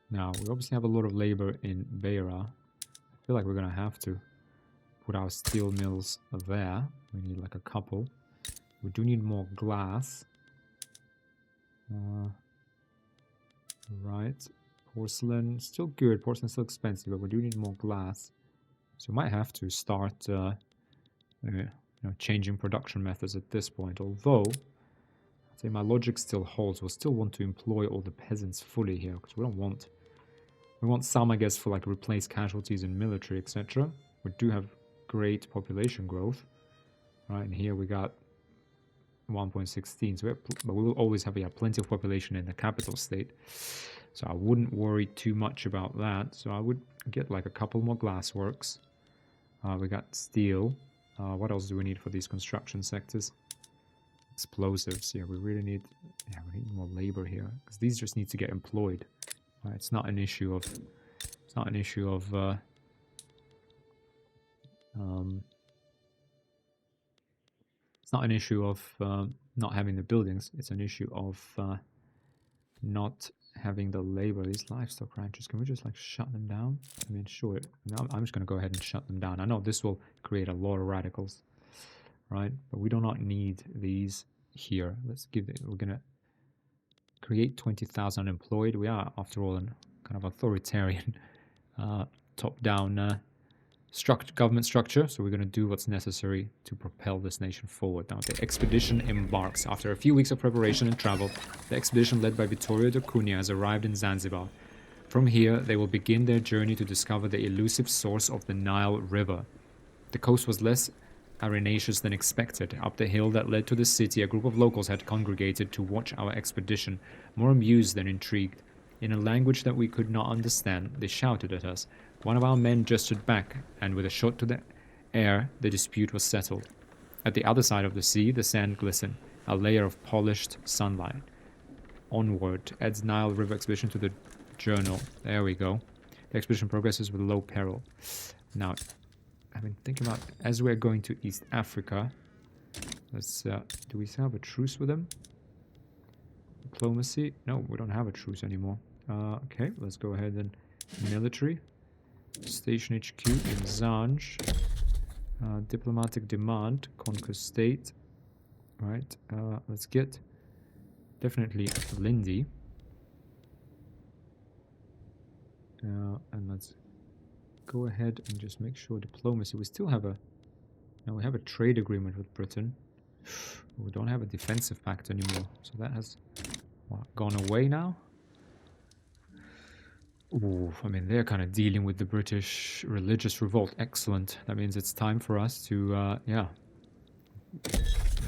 Now, we obviously have a lot of labor in Beira. I feel like we're going to have to put our steel mills there. We need like a couple. We do need more glass. Right. Porcelain, still good. Porcelain's still expensive, but we do need more glass. So we might have to start changing production methods at this point. Although, I'd say my logic still holds. We'll still want to employ all the peasants fully here, because we don't want... We want some, I guess, for like replace casualties in military, etc. We do have great population growth. Right, and here we got 1.16, so but we will always have plenty of population in the capital state. So I wouldn't worry too much about that. So I would get like a couple more glassworks. We got steel. What else do we need for these construction sectors? Explosives. Yeah, we really need. Yeah, we need more labor here because these just need to get employed. Right, it's not an issue of. It's not an issue of. It's not an issue of not having the buildings. It's an issue of not having the labor. These livestock ranches, can we just like shut them down? I mean, sure. I'm just going to go ahead and shut them down. I know this will create a lot of radicals, right? But we do not need these here. Let's give it. We're going to create 20,000 unemployed. We are, after all, an kind of authoritarian, top-down government structure, so we're going to do what's necessary to propel this nation forward. Now, the expedition embarks. After a few weeks of preparation and travel, the expedition led by Vittorio da Cunha has arrived in Zanzibar. From here, they will begin their journey to discover the elusive source of the Nile River. The coast was less arenaceous than expected. Up the hill that led to the city, a group of locals had congregated to watch our expedition, more amused than intrigued. In a language that we could not understand, they shouted at us. One of our men gestured back, and with a shot to the air, the dispute was settled. At the other side of the sea, the sand glistened, a layer of polished sunlight. Onward, adds Nile River Expedition to the journal. There we go. The expedition progresses with low peril. Now, I've been thinking about, as we're going to East Africa, let's, do we still have a truce with them? Diplomacy? No, we don't have a truce anymore. Okay, let's go ahead and military. Station HQ in Zanj. Diplomatic demand. Conquer state. Right. Let's get definitely Lindy. And let's go ahead and just make sure diplomacy. We still have a. Now we have a trade agreement with Britain. We don't have a defensive pact anymore. So that has gone away now. Ooh, I mean, they're kind of dealing with the British religious revolt. Excellent. That means it's time for us to,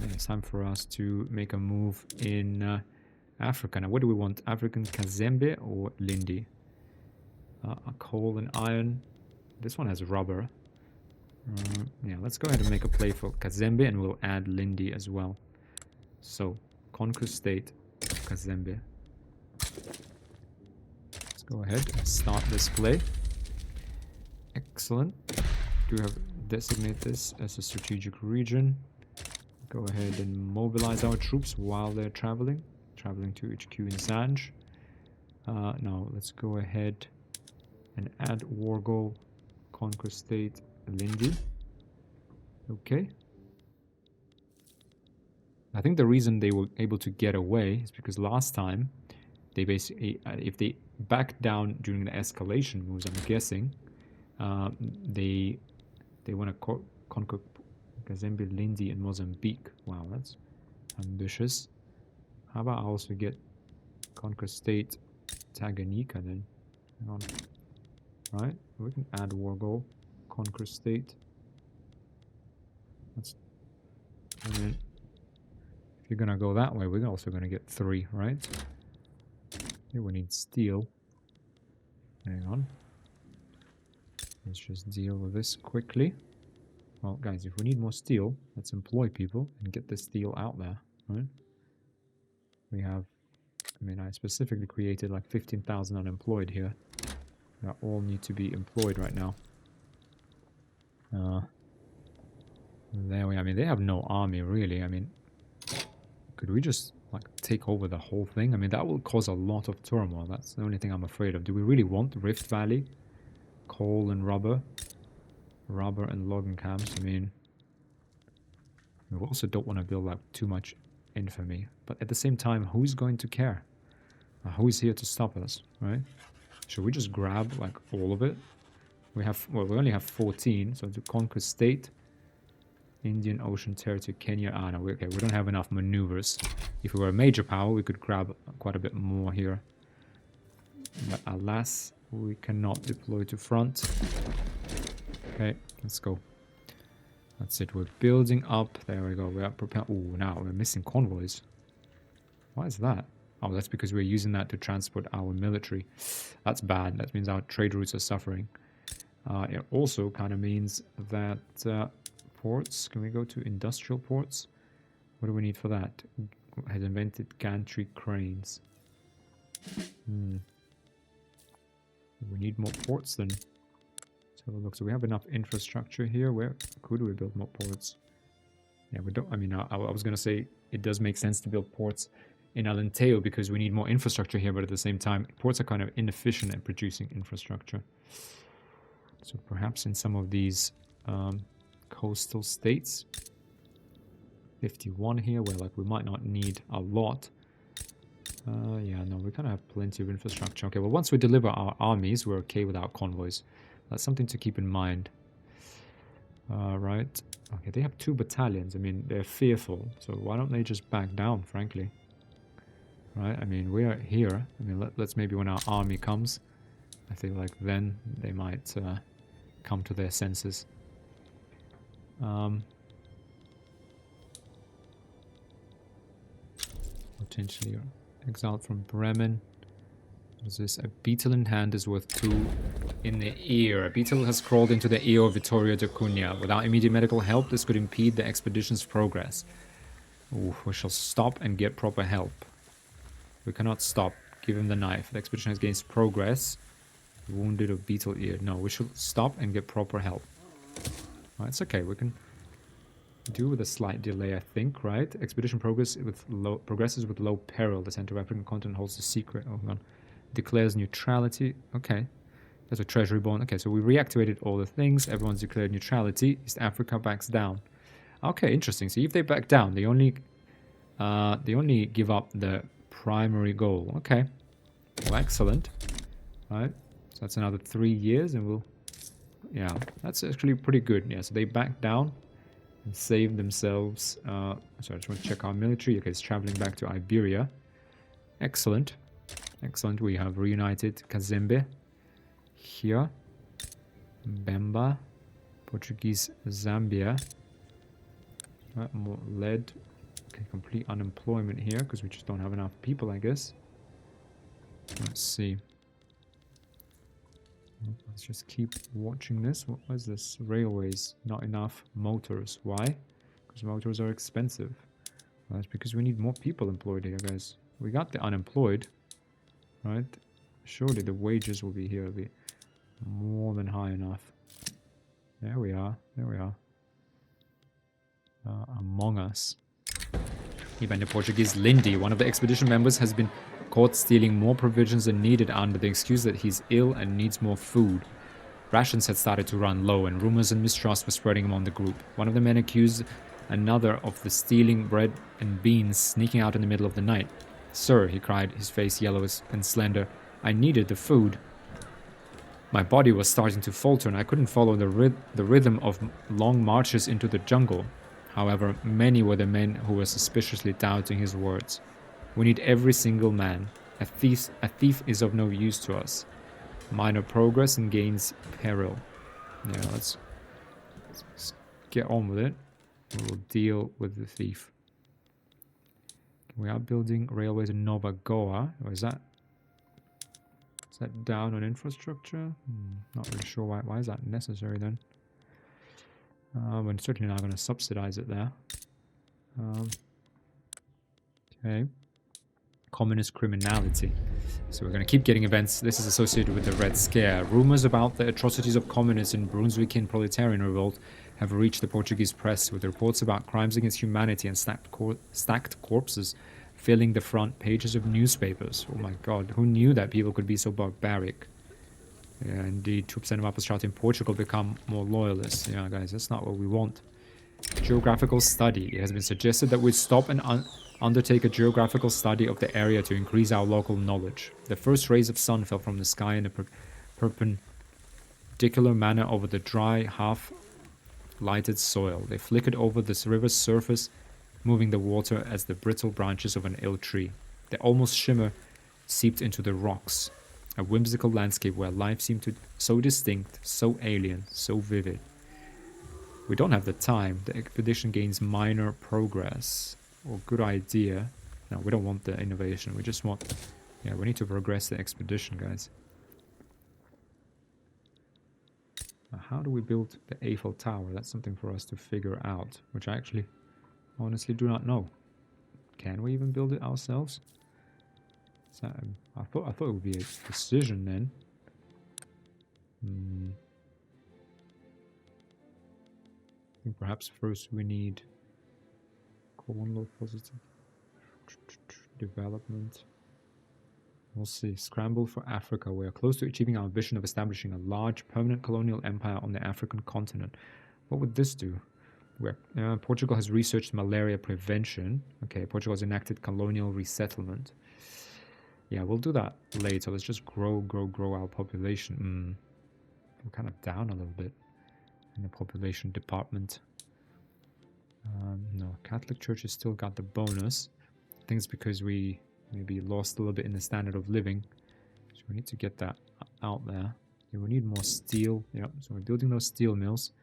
it's time for us to make a move in Africa. Now, what do we want? African Kazembe or Lindy? Coal and iron. This one has rubber. Yeah, let's go ahead and make a play for Kazembe, and we'll add Lindy as well. So, conquer state, Kazembe. Go ahead and start this play. Excellent. Do have designate this as a strategic region. Go ahead and mobilize our troops while they're traveling to HQ in Zanj. Now let's go ahead and add war goal, conquer state, Lindy. Okay. I think the reason they were able to get away is because last time they basically, if they backed down during the escalation moves, I'm guessing, they want to conquer Kazembe, Lindy, and Mozambique. Wow, that's ambitious. How about I also get conquer state Tanganyika then? Hang on. Right, we can add war goal, conquer state. That's, and then if you're gonna go that way, we're also gonna get 3, right? Here we need steel. Hang on. Let's just deal with this quickly. Well, guys, if we need more steel, let's employ people and get the steel out there, right? We have, I mean, I specifically created like 15,000 unemployed here. They all need to be employed right now. There we are. I mean, they have no army, really. I mean, could we just, like, take over the whole thing? I mean, that will cause a lot of turmoil. That's the only thing I'm afraid of. Do we really want Rift Valley? Coal and rubber? Rubber and logging camps? I mean, we also don't want to build up too much infamy. But at the same time, who's going to care? Who's here to stop us, right? Should we just grab, like, all of it? We have, well, we only have 14, so to conquer state, Indian Ocean Territory, Kenya. Ah, no, okay, we don't have enough maneuvers. If we were a major power, we could grab quite a bit more here. But alas, we cannot deploy to front. Okay, let's go. That's it, we're building up. There we go, we are prepared. Oh, now we're missing convoys. Why is that? Oh, that's because we're using that to transport our military. That's bad. That means our trade routes are suffering. It also kind of means that ports. Can we go to industrial ports? What do we need for that? Has invented gantry cranes. We need more ports then. Let's have a look. So we have enough infrastructure here. Where could we build more ports? Yeah, we don't. I mean, I was going to say it does make sense to build ports in Alenteo because we need more infrastructure here, but at the same time, ports are kind of inefficient at producing infrastructure. So perhaps in some of these coastal states, 51 here, where like we might not need a lot. Yeah, no, we kind of have plenty of infrastructure. Okay, well, once we deliver our armies, we're okay without convoys. That's something to keep in mind. Right. Okay, they have 2 battalions. I mean, they're fearful. So why don't they just back down, frankly? Right, I mean, we are here. I mean, let's maybe when our army comes, I feel like then they might come to their senses. Potentially exiled from Bremen. What is this? A beetle in hand is worth 2 in the ear. A beetle has crawled into the ear of Vittorio da Cunha. Without immediate medical help, this could impede the expedition's progress. Ooh, we shall stop and get proper help. We cannot stop. Give him the knife. The expedition has gained progress. Wounded of beetle ear. No, we should stop and get proper help. Well, it's okay. We can do with a slight delay, I think, right? Expedition progresses with low peril. The Central African continent holds the secret. Oh, hang on. Declares neutrality. Okay. There's a treasury bond. Okay, so we reactivated all the things. Everyone's declared neutrality. East Africa backs down. Okay, interesting. So if they back down, they only give up the primary goal. Okay. Well, excellent. Right. So that's another 3 years and we'll... Yeah, that's actually pretty good. Yeah, so they back down and save themselves. Sorry, I just want to check our military. Okay, it's traveling back to Iberia. Excellent. Excellent. We have reunited Kazembe here. Mbemba. Portuguese Zambia. More lead. Okay, complete unemployment here because we just don't have enough people, I guess. Let's see. Let's just keep watching this. What was this? Railways. Not enough motors. Why? Because motors are expensive. Well, that's because we need more people employed here, guys. We got the unemployed, right? Surely the wages will be here. Will be more than high enough. There we are. There we are. Among Us. Even the Portuguese Lindy, one of the expedition members, has been caught stealing more provisions than needed under the excuse that he's ill and needs more food. Rations had started to run low and rumors and mistrust were spreading among the group. One of the men accused another of the stealing bread and beans sneaking out in the middle of the night. "Sir," he cried, his face yellow and slender, "I needed the food. My body was starting to falter and I couldn't follow the rhythm of long marches into the jungle." However, many were the men who were suspiciously doubting his words. "We need every single man. A thief is of no use to us. Minor progress and gains peril." Yeah, let's get on with it. We'll deal with the thief. We are building railways in Nova Goa. Or is that down on infrastructure? Not really sure why is that necessary then. We're certainly not going to subsidize it there. Okay. Communist criminality. So we're going to keep getting events. This is associated with the Red Scare. Rumors about the atrocities of communists in Brunswickian proletarian revolt have reached the Portuguese press, with reports about crimes against humanity and stacked corpses filling the front pages of newspapers. Oh my god, who knew that people could be so barbaric? Yeah, indeed, 2% of our population in Portugal become more loyalists. Yeah, guys, that's not what we want. Geographical study. It has been suggested that we stop and undertake a geographical study of the area to increase our local knowledge. The first rays of sun fell from the sky in a perpendicular manner over the dry, half-lighted soil. They flickered over this river's surface, moving the water as the brittle branches of an ill tree. The almost shimmer seeped into the rocks. A whimsical landscape where life seemed so distinct, so alien, so vivid. We don't have the time. The expedition gains minor progress. Or good idea. No, we don't want the innovation. We just want... Yeah, we need to progress the expedition, guys. Now, how do we build the Eiffel Tower? That's something for us to figure out. Which I actually honestly do not know. Can we even build it ourselves? So, I thought it would be a decision then. I think perhaps first we need one load positive development. We'll see. Scramble for Africa. We are close to achieving our vision of establishing a large permanent colonial empire on the African continent. What would this do? Portugal has researched malaria prevention. Okay, Portugal has enacted colonial resettlement. Yeah, we'll do that later. Let's just grow our population. We're kind of down a little bit in the population department. No, Catholic Church has still got the bonus. I think it's because we maybe lost a little bit in the standard of living. So we need to get that out there. Yeah, we need more steel. Yeah, so we're building those steel mills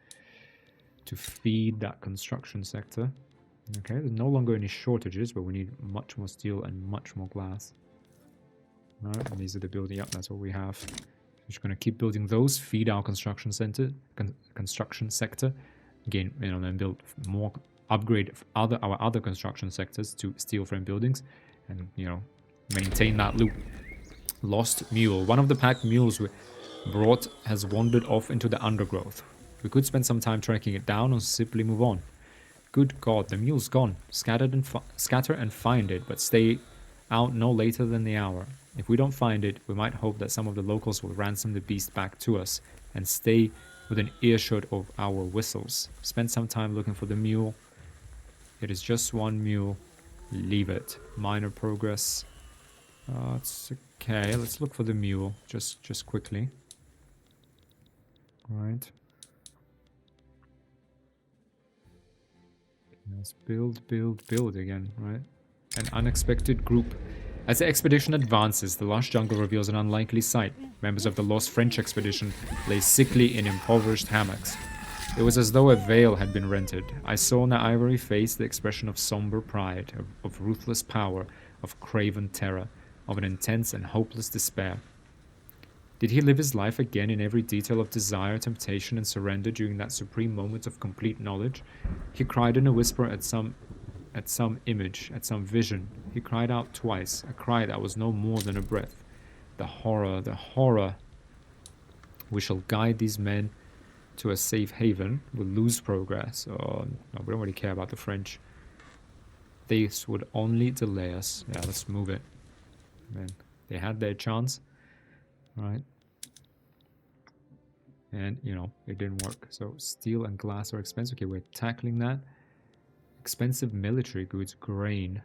to feed that construction sector. Okay, there's no longer any shortages, but we need much more steel and much more glass. Alright, and these are the building. Yep, that's what we have. We're just going to keep building those, feed our construction sector. Again, then build more, upgrade our other construction sectors to steel frame buildings, and maintain that loop. Lost mule. One of the packed mules we brought has wandered off into the undergrowth. We could spend some time tracking it down or simply move on. Good God, the mule's gone. Scatter and find it, but stay out no later than the hour. If we don't find it, we might hope that some of the locals will ransom the beast back to us and stay within earshot of our whistles. Spend some time looking for the mule. It is just one mule. Leave it. Minor progress. It's okay. Let's look for the mule just quickly. Right. Let's build again, right? An unexpected group. As the expedition advances, the lush jungle reveals an unlikely sight. Members of the lost French expedition lay sickly in impoverished hammocks. It was as though a veil had been rented. I saw in their ivory face the expression of somber pride, of ruthless power, of craven terror, of an intense and hopeless despair. Did he live his life again in every detail of desire, temptation, and surrender during that supreme moment of complete knowledge? He cried in a whisper at some image, at some vision. He cried out twice, a cry that was no more than a breath. The horror, the horror. We shall guide these men to a safe haven. We'll lose progress. Oh, no, we don't really care about the French. This would only delay us. Yeah, let's move it. Man, they had their chance. Right. And, it didn't work. So steel and glass are expensive. Okay, we're tackling that. Expensive military goods, grain.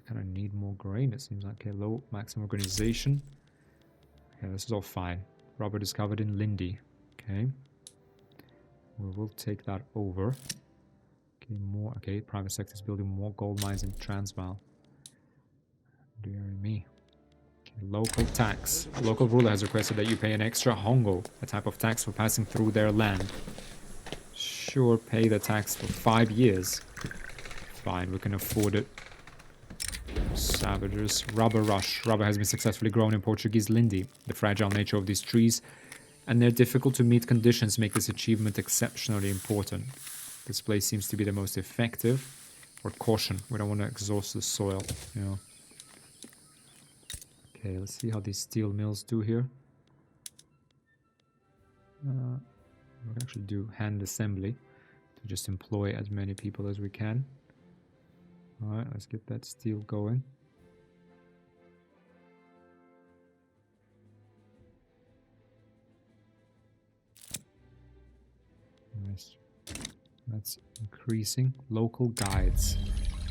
Kind of need more grain, it seems like. Okay, low maximum organization. Okay, this is all fine. Rubber discovered in Lindy. Okay. We will take that over. Okay, more. Okay, private sector is building more gold mines in Transvaal. Dear me. Okay, local tax. A local ruler has requested that you pay an extra hongo, a type of tax for passing through their land. Sure, pay the tax for 5 years. Fine, we can afford it. Savages. Rubber rush. Rubber has been successfully grown in Portuguese Lindy. The fragile nature of these trees and their difficult to meet conditions make this achievement exceptionally important. This place seems to be the most effective. Or caution, we don't want to exhaust the soil, you know. Okay, let's see how these steel mills do here. We can actually do hand assembly to just employ as many people as we can. Alright, let's get that steel going. Nice. That's increasing. Local guides.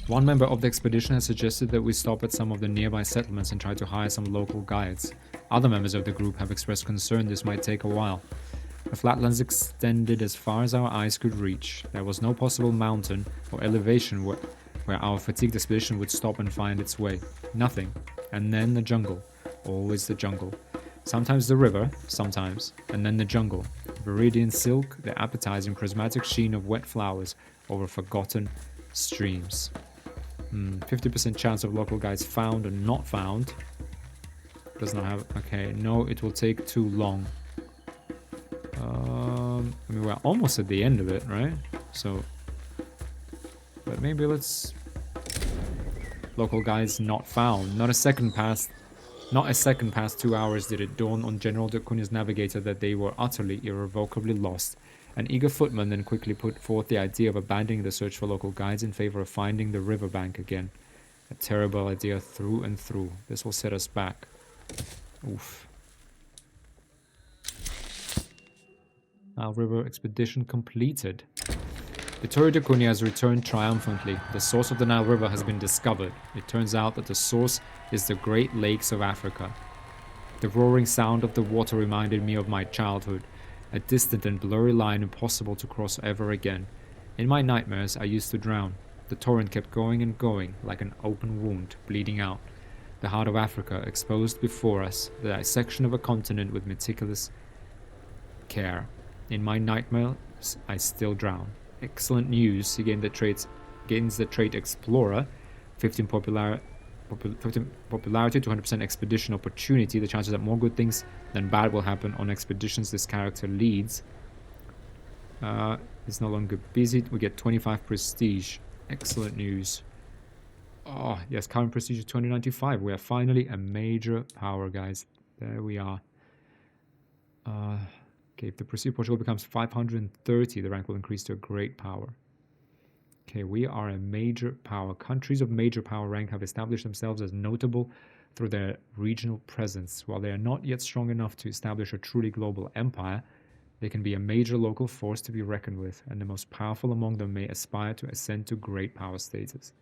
One member of the expedition has suggested that we stop at some of the nearby settlements and try to hire some local guides. Other members of the group have expressed concern this might take a while. The flatlands extended as far as our eyes could reach. There was no possible mountain or elevation where our fatigued expedition would stop and find its way. Nothing. And then the jungle. Always the jungle. Sometimes the river, sometimes, and then the jungle. Viridian silk, the appetizing prismatic sheen of wet flowers over forgotten streams. 50% chance of local guides found or not found. Does not have... Okay, no, it will take too long. I mean, we're almost at the end of it, right? So... But maybe let's... Local guides not found. Not a second past 2 hours did it dawn on General de Cunha's navigator that they were utterly, irrevocably lost. An eager footman then quickly put forth the idea of abandoning the search for local guides in favor of finding the riverbank again. A terrible idea through and through. This will set us back. Oof. Nile River expedition completed. Vittorio de Cunha has returned triumphantly. The source of the Nile River has been discovered. It turns out that the source is the Great Lakes of Africa. The roaring sound of the water reminded me of my childhood, a distant and blurry line impossible to cross ever again. In my nightmares, I used to drown. The torrent kept going and going, like an open wound, bleeding out. The heart of Africa exposed before us, the dissection of a continent with meticulous care. In my nightmares, I still drown. Excellent news. He gains the trait Explorer, 15 popularity, 200% expedition opportunity. The chances that more good things than bad will happen on expeditions this character leads. It's no longer busy. We get 25 prestige. Excellent news. Oh, yes, current prestige is 295. We are finally a major power, guys. There we are. Okay, if the prestige of Portugal becomes 530, the rank will increase to a great power. Okay, we are a major power. Countries of major power rank have established themselves as notable through their regional presence. While they are not yet strong enough to establish a truly global empire, they can be a major local force to be reckoned with, and the most powerful among them may aspire to ascend to great power status.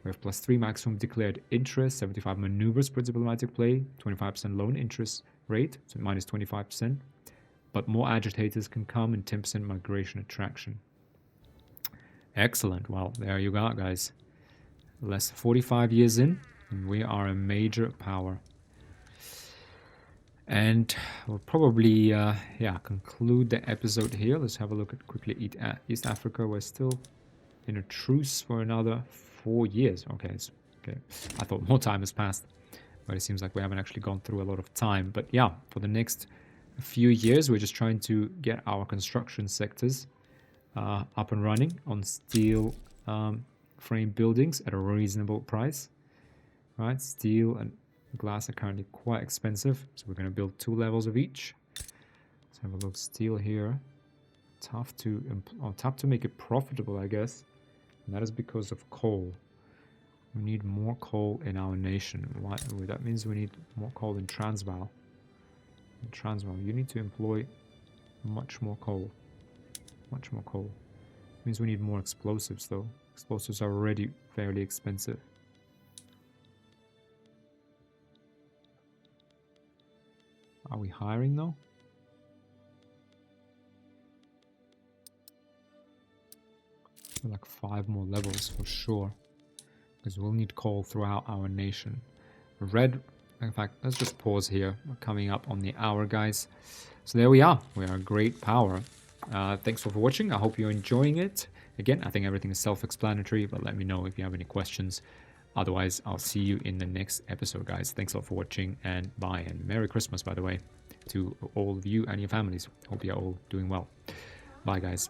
We have +3 maximum declared interest, 75 maneuvers per diplomatic play, 25% loan interest rate, so minus 25%. But more agitators can come and 10% migration attraction. Excellent. Well, there you go, guys. Less 45 years in, and we are a major power. And we'll probably, conclude the episode here. Let's have a look at quickly East Africa. We're still in a truce for another 4 years. Okay, okay. I thought more time has passed, but it seems like we haven't actually gone through a lot of time. But yeah, for the next few years, we're just trying to get our construction sectors up and running on steel frame buildings at a reasonable price. Right, steel and glass are currently quite expensive, so we're going to build 2 levels of each. Let's have a look. Steel here, tough to make it profitable, I guess, and that is because of coal. We need more coal in our nation. Why? That means we need more coal in Transvaal. In Transvaal, you need to employ much more coal. Much more coal. Means we need more explosives, though. Explosives are already fairly expensive. Are we hiring, though? Like 5 more levels for sure. Because we'll need coal throughout our nation. Red... In fact, let's just pause here. We're coming up on the hour, guys. So there we are. We are a great power. Thanks for watching. I hope you're enjoying it. Again, I think everything is self-explanatory, but let me know if you have any questions. Otherwise, I'll see you in the next episode, guys. Thanks a lot for watching, and bye. And Merry Christmas, by the way. to all of you and your families. Hope you're all doing well. Bye, guys.